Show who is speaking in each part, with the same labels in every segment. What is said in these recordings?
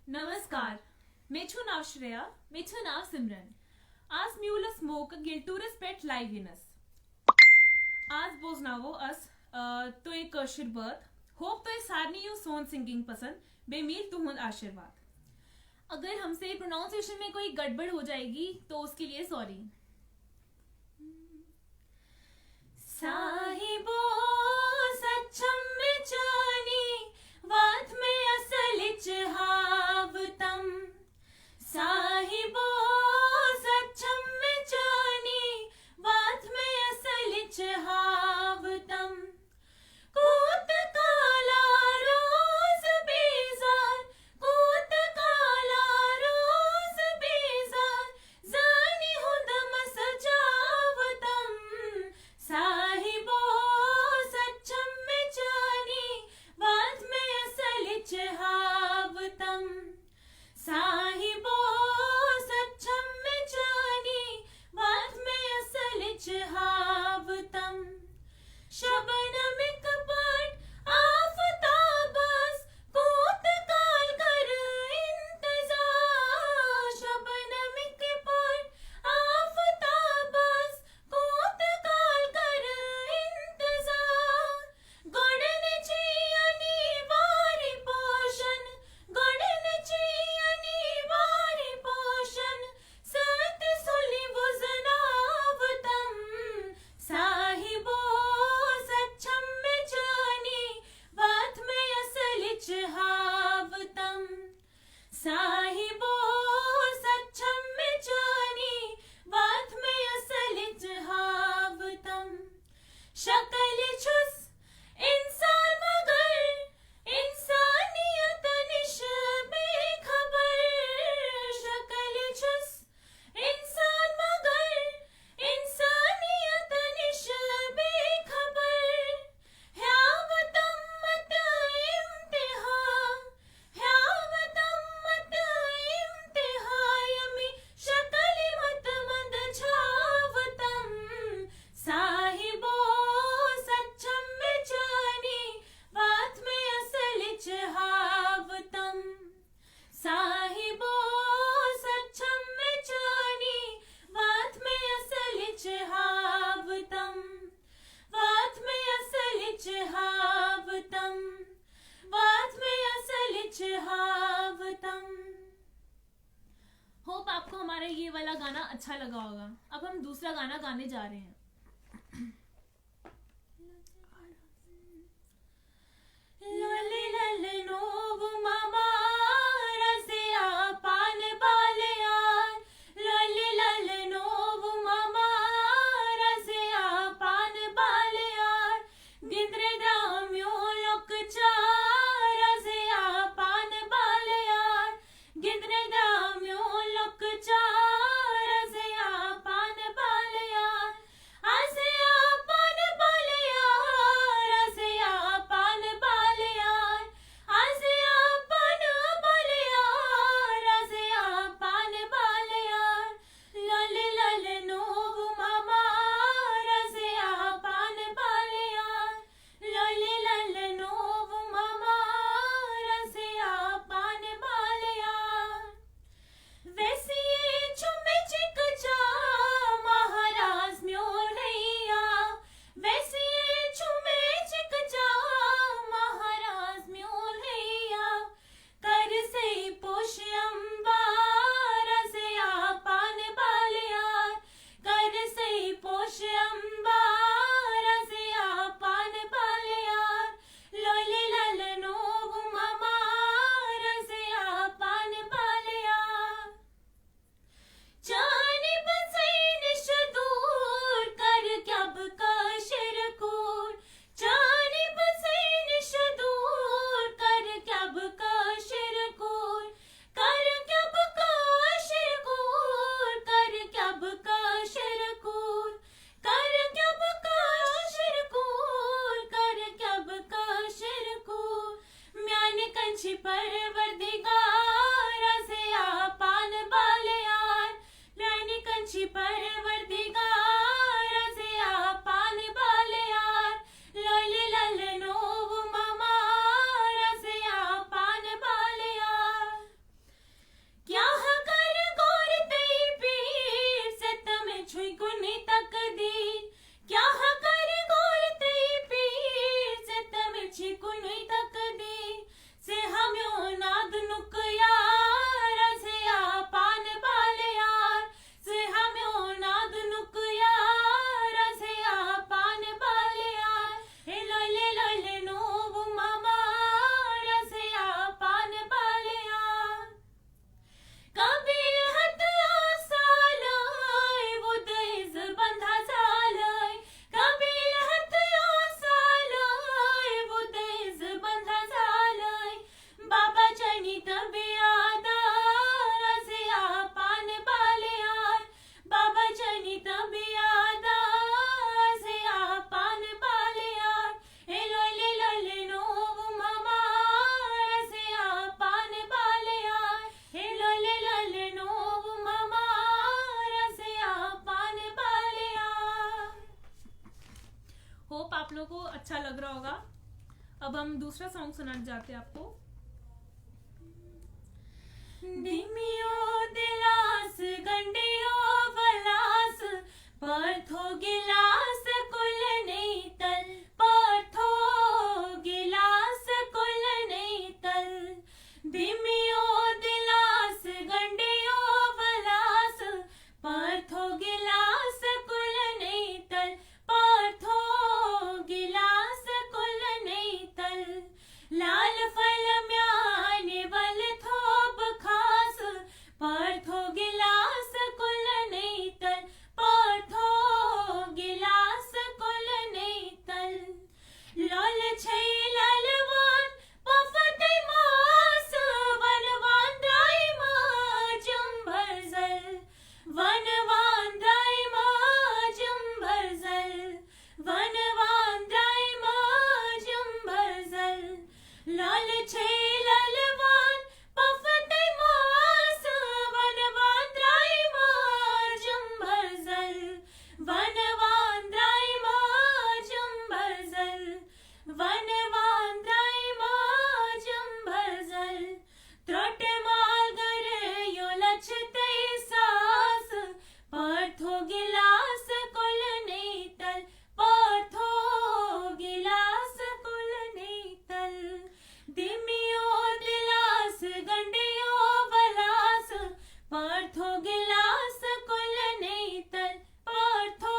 Speaker 1: नमस्कार, मैं છું નાવ શ્રેયા, मैं છું નાવ સિમરન. आज म्यूल स्मोक गिल्टूरस पेट लाइविनस. आज बोजनावो अस तो एक आशीर्वाद होप तो सारनी यू सोन सिंगिंग पसंद बेमील तुहन आशीर्वाद. अगर हमसे प्रोनाउंसिएशन में कोई गड़बड़ हो जाएगी तो उसके लिए सॉरी. साहिबो सच्चम में जानी वात में असलिच हावतम. साहिबो सच्चम में जानी वात में असलिच हावतम. कोत काला रोज बेजार, कोत काला रोज बेजार, जानी हुदम सजावतम. साहिबो सच्चम में जानी वात में असलिच हावतम. साहिबो सच्चम में जानी वात में असलिच हावतम. शबनम कपट आफताबस कोत काल कर इंतजार. शबनम कपट आफताबस कोत काल कर इंतजार. गणन ची अनिवार्य पोषण, गणन ची अनिवार्य पोषण, सत सुली वजनावतम. साहिबो सच्चम में जानी वात में असलिच हावतम. साहिबो सच्चम में जानी वात में असलिच हावतम. शकल छुस इंसान मगर इंसानियत निश बेखबर. शकल छुस इंसान मगर इंसानियत निश बेखबर. ह्यावतम मत इम्तिहा, ह्यावतम मत इम्तिहा, यमी शकल मत मद छावतम. साहिबो सच्चम में जानी वात में असलिच हावतम. साहिबो सच्चम में जानी वात में असलिच हावतम. वात में असलिच हावतम. वात में असलिच हावतम. होप आपको हमारा ये वाला गाना अच्छा लगा होगा. अब हम दूसरा गाना गाने जा रहे हैं. लले लले नोव मामा रसिया पान बालयार. लले लले नोव मामा रसिया पान बालयार. गिंद्रे दाम्यो लोक चार रसिया पान बालयार. गिंद्रे दाम्यो लोक चार रसिया पान बालयार. आसिया पान बालयार, आसिया पान बालयार, आसिया पान अच्छा लग रहा होगा। अब हम दूसरा सॉन्ग सुनाने जाते हैं आपको। दिमियो दिलास गंडियो वलास पार्थो गिलास कुल नहीं तल पार्थो गिलास कुल नहीं तल दिमियो दिलास गंडियो वलास पार्थो गिलास कुल नहीं तल पार्थो गिलास कुल नहीं तल लाल फल म्याने बल थोब खास पार्थो गिलास कुल नहीं तल पार्थो गिलास कुल नहीं तल लाल छै लालवान पफते मास वनवान द्राई माजम भरजल वनवान द्राई माजम भरजल वनवान द्राई माजम भरजल लाल छै लालवान पफते मास वनवान द्राई माजम भरजल वनवान द्राई माजम भरजल वनवान द्राई माजम भरजल त्रट माल गर यो लछते सास पार्थो गिलास कुल नहीं तल पार्थो गिलास कुल नहीं तल दिमियो दिलास गंडियो वलास पार्थो गिलास कुल नहीं तल पार्थो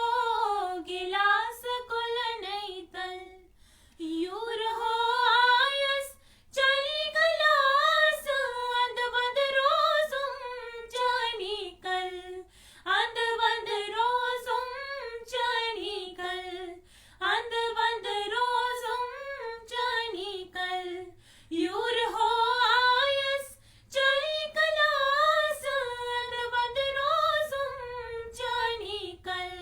Speaker 1: गिलास कुल नहीं तल यूर हो आयस चली गलास अंधबंध रोजुम जानी कल अंधबंध रोजुम जानी कल अंधबंध रोजुम जानी कल यूर हो आयस चली गलास अंधबंध रोजुम जानी कल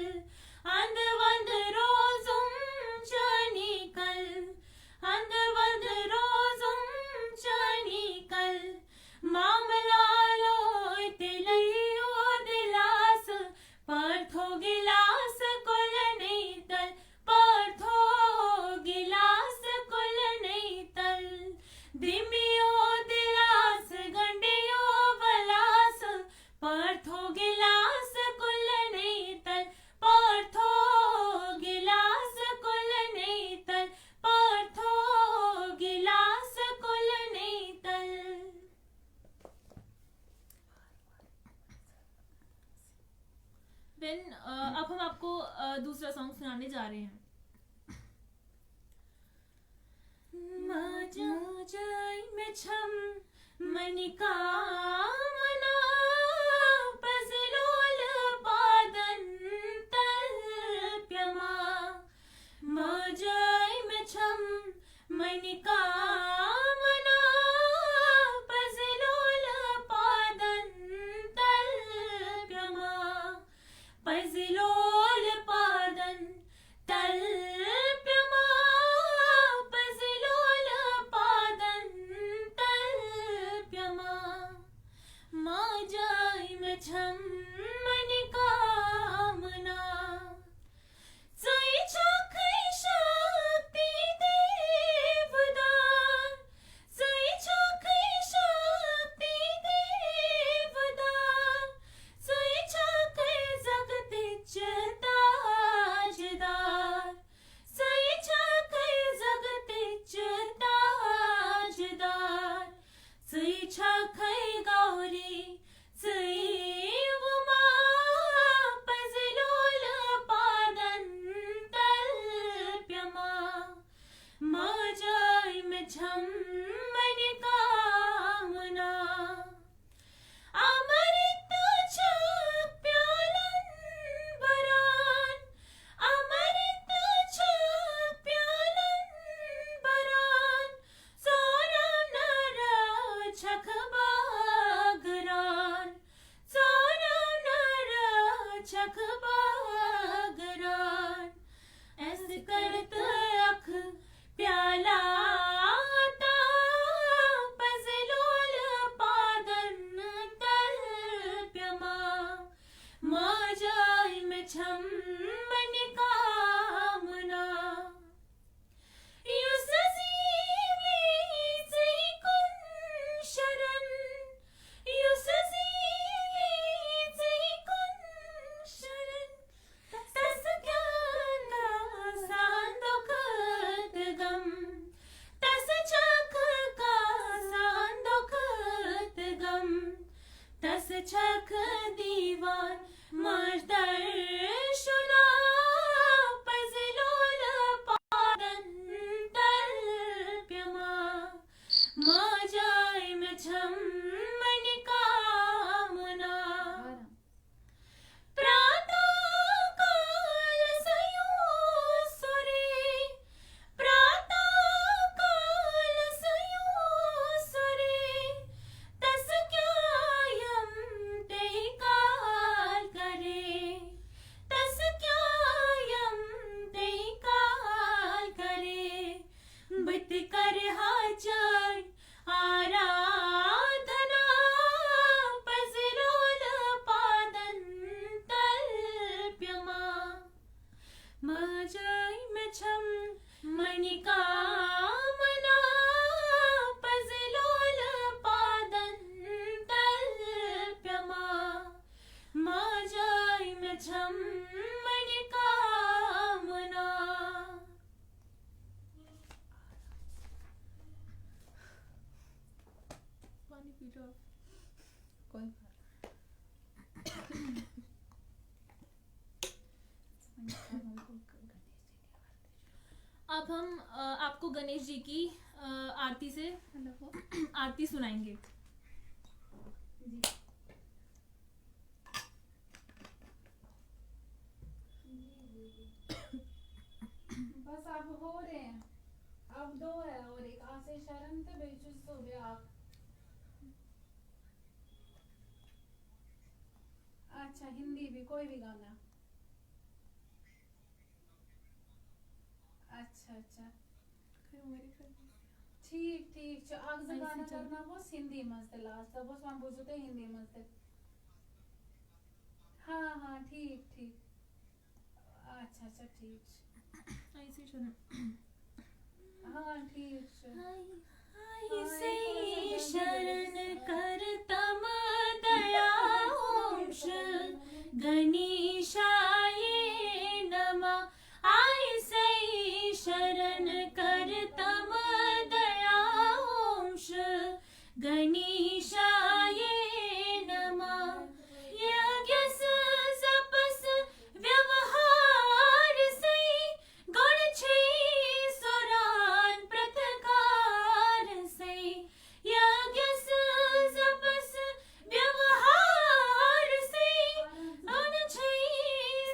Speaker 1: अंधबंध रोजुम जानी कल अंधबंध रोजुम जानी कल मामला लोय तिलयो दिलास पार्थो गिलास कुल नहीं तल पार्थो गिलास कुल नहीं तल दिमियो दिलास गंडियो वलास पार्थो गिलास कुल नहीं तल पार्थो गिलास कुल नहीं तल पार्थो गिलास कुल नहीं तल। अब हम आपको दूसरा सॉन्ग सुनाने जा रहे हैं। जाई में छम मनिका मना पजलोल पादन तल प्यमा जाई में छम मनिका मना पजलोल पादन तल प्यमा पजलोल पादन तल प्यमा पजलोल पादन तल प्यमा जाई में छम मनिका मना सोई छाखै शक्ति देवदार सोई छाखै शक्ति देवदार सोई छाखै जगते ताजदार सोई छाखै जगते ताजदार सोई छाखै गौरी सोई उमा पजलोल पादन तल प्यमा जाई में छम मनिका मना अमृत छक प्यालन बरान अमृत छक प्यालन बरान सोना नर छक बागरान छख दीवार मजदर शुना पजलोल पादन तल्प्यमा मजाय में छम मन कामना प्रातःकाल संयोसुरे प्रातःकाल संयोसुरे तस क्यायं ते काल करे तस क्यायं ते काल करे बत कर हाजर आराधना पजलोल पादन तल्प्यमा मजाय में छम मणिकामना पजलोल पादन तल्प्यमा मजाय में छम मणिकामना पानी पी लो
Speaker 2: कोई
Speaker 1: अब हम आपको गणेश जी की आरती से आरती सुनाएंगे।
Speaker 2: बस अब हो रहे हैं, अब दो है और एक आसे शरण ते बेचुस हो गया। अच्छा हिंदी भी कोई भी गाना। अच्छा अच्छा ठीक ठीक आग से गाना करना बस हिंदी मस्त लास्ट बस हम बुझते हिंदी मस्त। हाँ हाँ ठीक ठीक अच्छा अच्छा ठीक
Speaker 1: ऐसे शरण
Speaker 2: हाँ ठीक
Speaker 1: ऐसे शरण करतम दयाओंश गणेशाय नमः ऐसे शरण करतम दयाओंश गणेशाय नमः यज्ञस जपस व्यवहार से गुण छे सुरान प्रथकार से यज्ञस जपस व्यवहार से गुण छे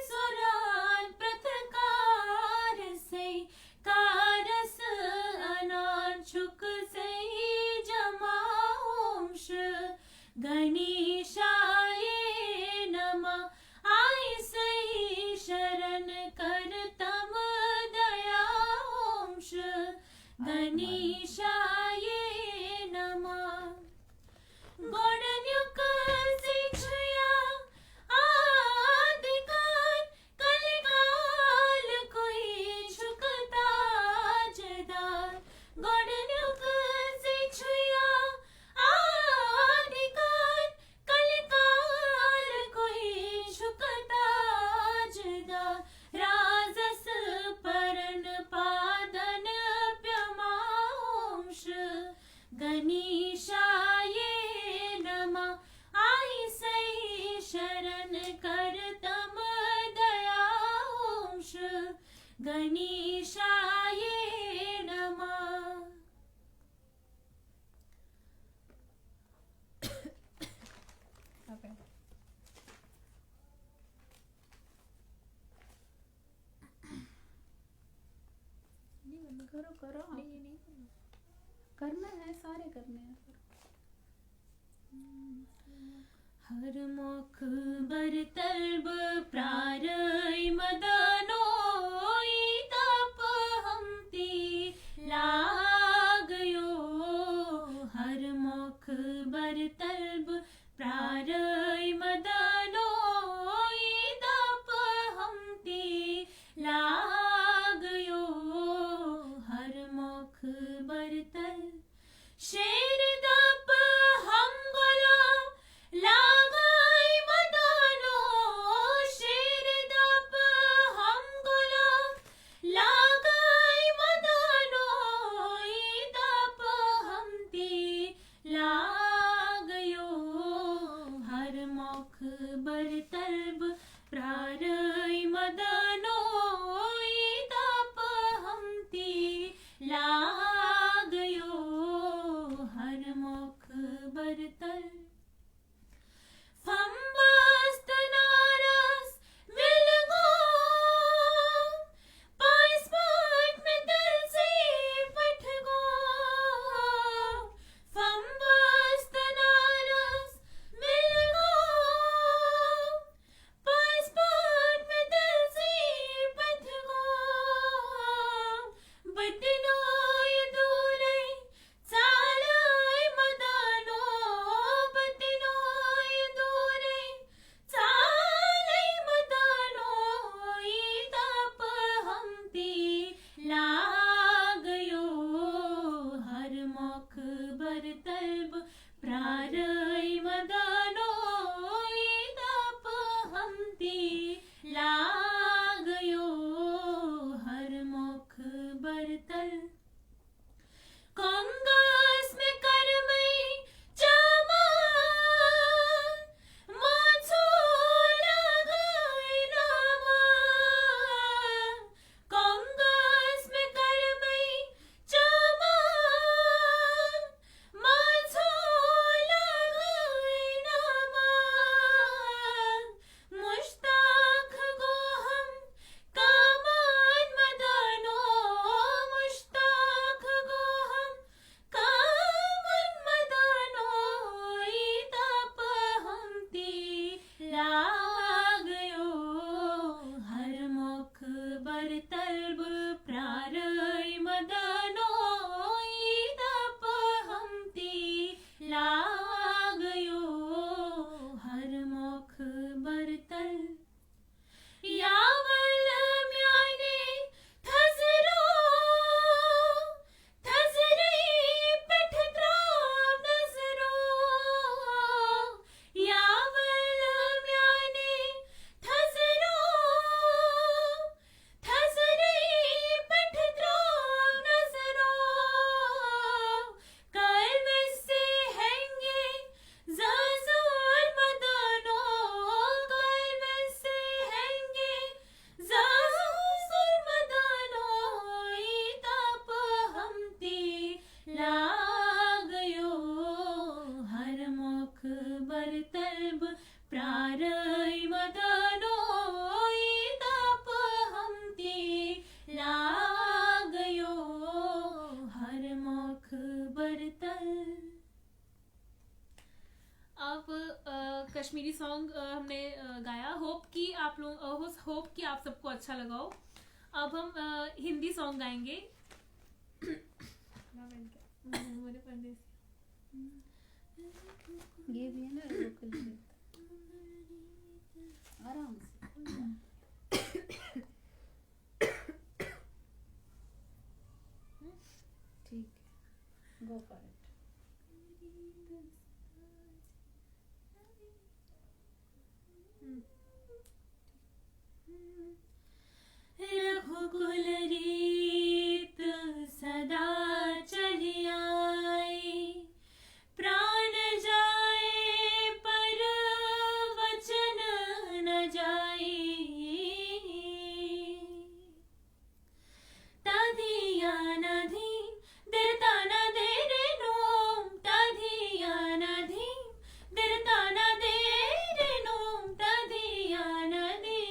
Speaker 1: सुरान प्रथकार से कारस अनाछुक से जमाओंश गणेशाय नमः ऐसे शरण करतम दयाओंश गणेशाय नमः गौड़न्युक शिक्षया आदिकाल कलिकाल कोई झुकता जदार गौड़न्युक शिक्षया आदिकाल कलिकाल कोई झुकता जदार राजस परन पादन प्यमांश गणेशाय नमः ऐसे शरण करतम दयाओंश गणेशाय नमः।
Speaker 2: करो करो करना है सारे करने हैं।
Speaker 1: हर मुख बरतल्ब प्रारय मदनो तप हमती लागयो हर मुख बरतल्ब प्रारय मदनो तप हमती लागयो हर मुख बरतल शेर दप हम गुलाम लागय मदनो शेर दप हम गुलाम लागय मदनो दप हमती लागयो हर बरतल Fambastanaras vilgo Paispat में दिल से पठ गो Fambastanaras vilgo Paispat में दिल से पठ गो बटनाय दूले चालाय मदानो बटनाय दूले चालाय मदानो ईताप हमती लागयो हर मुख बरतल्ब प्रारय मदानो ईताप हमती लागयो हर मुख बरतल कांगस में करमई चामान माछो लगाई नामान कांगस में करमई चामान माछो लगाई नामान मुश्ताक गो हम कामान मदानो मुश्ताक गो हम कामन मदानो ईताप हमती लागयो हर मुख बरतल्ब प्रारय मदानो ईताप हमती लागयो हर मुख बरतल यावल म्याने थजरो थजरी पिठ त्राव नजरो यावल म्याने थजरो थजरी पिठ त्राव नजरो कल से हैंगे ज़ाज़ुर मदानो कल से हैंगे ज़ाज़ुर मदानो ईताप हमती लागयो हर मुख बरतल्ब प्रारय मदानो ईताप हमती लागयो हर मुख बरतल। अब कश्मीरी सॉन्ग हमने गाया। होप कि आप सबको अच्छा लगा हो। अब हम हिंदी सॉन्ग गाएंगे।
Speaker 2: ये भी है ना लोकल गीत आराम से ठीक है गो फॉर इट
Speaker 1: रघुकुल रीत सदा चली आई प्राण जाए पर वचन न जाई ताधिया नधी दिरता न दे रे नोम ताधिया नधी दिरता न दे रे नोम ताधिया नदी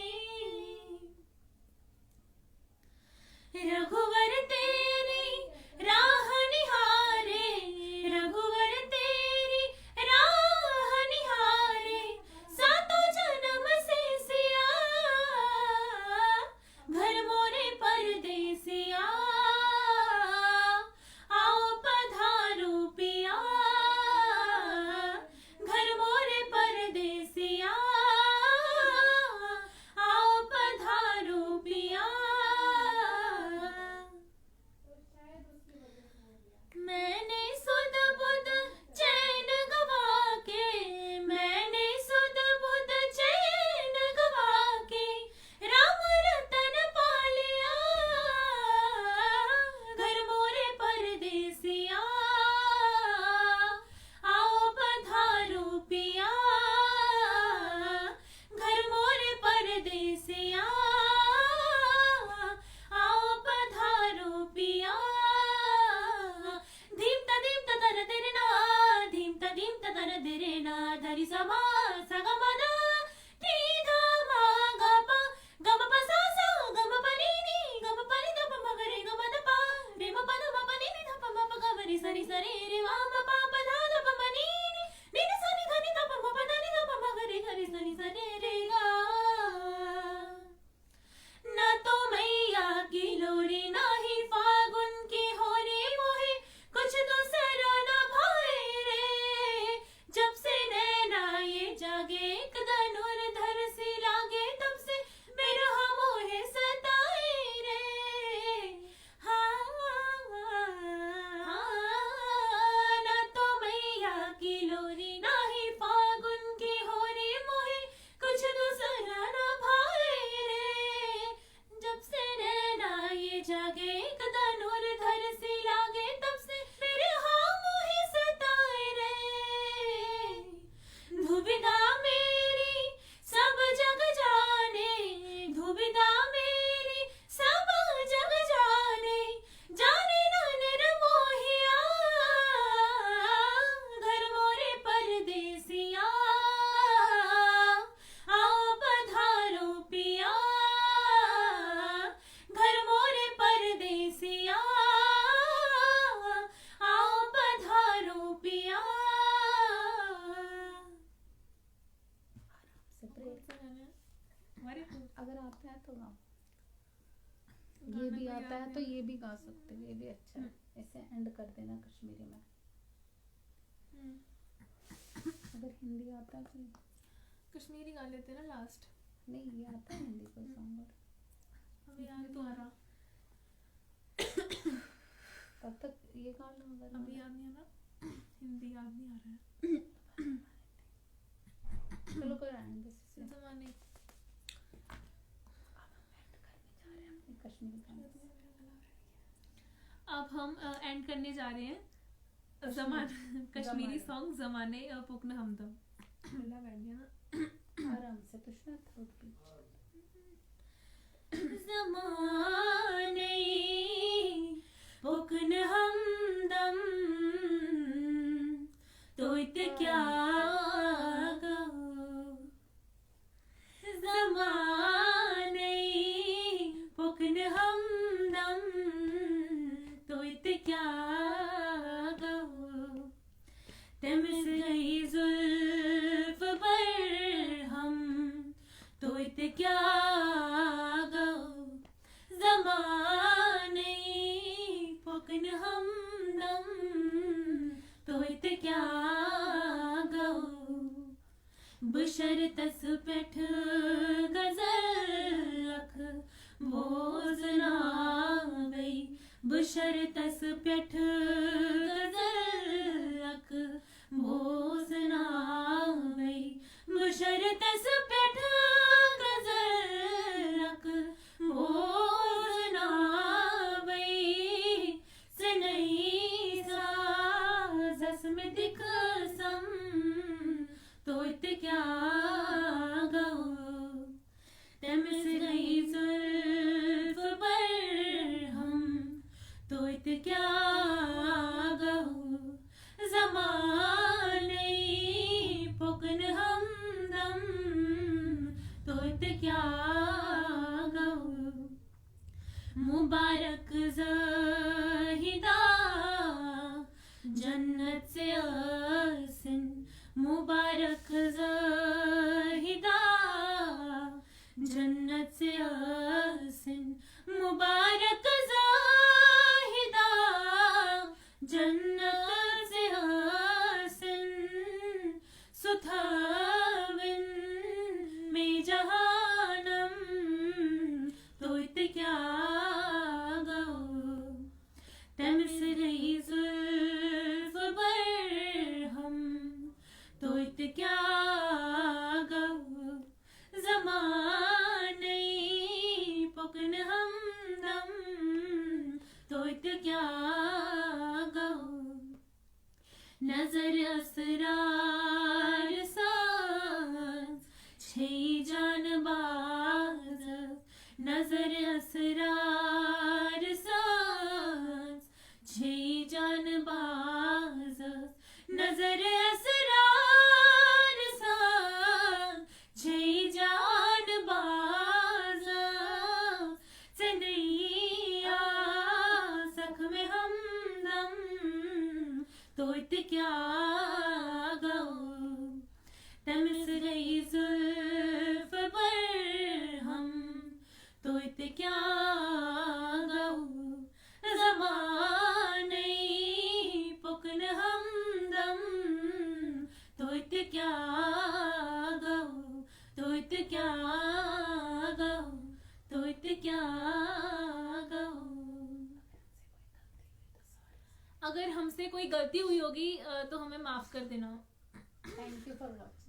Speaker 1: रे ना धरी समा सगमना नी धा मा गा पा गम प सा सा गम प नी नी गम प नि ध प म ग रे ग म ध पा रे म प न म प नि नि ध प म प ग म रे स रि स रे रे वा म प प ध ध प म नि नि नि नि स नि ध नि ध प म प ध नि ध प म ग रे ग रे स नि स रे रे गा ना तो मैया की लोरी ना ही फागुन की होरी मोहे कुछ दूसरा ना भाए रे जब से नैना ये जागे एक धनुर धर सी लागे तब से बिरह मोहे सताए रे हाँ ना तो मैया की लोरी ना ही फागुन की होरी मोहे कुछ दूसरा ना भाए रे जब से नैना ये जागे एक धनुर धर सी लागे तब से मेरे हाँ मोहे सताए रे दुविधा मेरी सब जग जाने दुविधा मेरी सब जग जाने जाने ना निर्मोहिया घर मोरे परदेसिया आओ पधारो पिया घर मोरे परदेसिया आओ पधारो पिया
Speaker 2: अगर आता है तो गाओ, ये भी आता है तो ये भी गा सकते हो, ये भी अच्छा है। ऐसे एंड कर देना कश्मीरी में। अगर हिंदी आता है तो
Speaker 1: कश्मीरी गा लेते ना लास्ट।
Speaker 2: नहीं, ये आता है हिंदी कोई सॉन्ग और
Speaker 1: अभी याद तो आ रहा,
Speaker 2: तब तक ये गा लो। अगर
Speaker 1: अभी याद नहीं आ रहा, हिंदी याद नहीं आ रहा है।
Speaker 2: चलो कोई एंड से
Speaker 1: जमाने
Speaker 2: कश्मीरी गाने।
Speaker 1: अब हम एंड करने जा रहे हैं कश्मीरी सॉन्ग जमाने पुकन हमदम। मिला बैठ गया ना
Speaker 2: आराम से, तुझना थ्रोट की
Speaker 1: जमाने पुकन हमदम तो इत क्या जमाने पुकन हमदम तो इत क्या तमिस गई जुल्फ पर हम तो इत क्या जमाने पुकन हमदम तो इत क्या बशर तस पेठ गजल अख भोजना गई बशर तस पेठ गजल अख भोजना गई बशर तस पेठ गजल अख भोजना गई सनई साजस में दिख सम तो इत क्या गाओ तमिस गई जुल्फ पर हम तो इत क्या गाओ जमाने पुकन हमदम तो इत क्या गाओ मुबारक ज़हिदा जन्नत से आसिन मुबारक ज़हिदा जन्नत से आसिन मुबारक ज़हिदा जन्नत से आसिन सुथाविन में जहानम तो इत क्या गाओ तमिस रही जुल्फ पर हम तो इत क्या गाओ जमाने पुकन हमदम तो इत क्या गाओ नजर असरार सांस छे जानबाज नजर असरार सांस छे जानबाज नजर असरार क्या गाऊं, तमिस गई जुल्फ पर हम, तो इत क्या गाऊं, ज़माने पुकन हमदम, तो इत क्या गाऊं, तो इत क्या गाऊं, तो इत क्या गाऊं। अगर हमसे कोई गलती हुई होगी तो हमें माफ कर देना।
Speaker 2: Thank you for watching.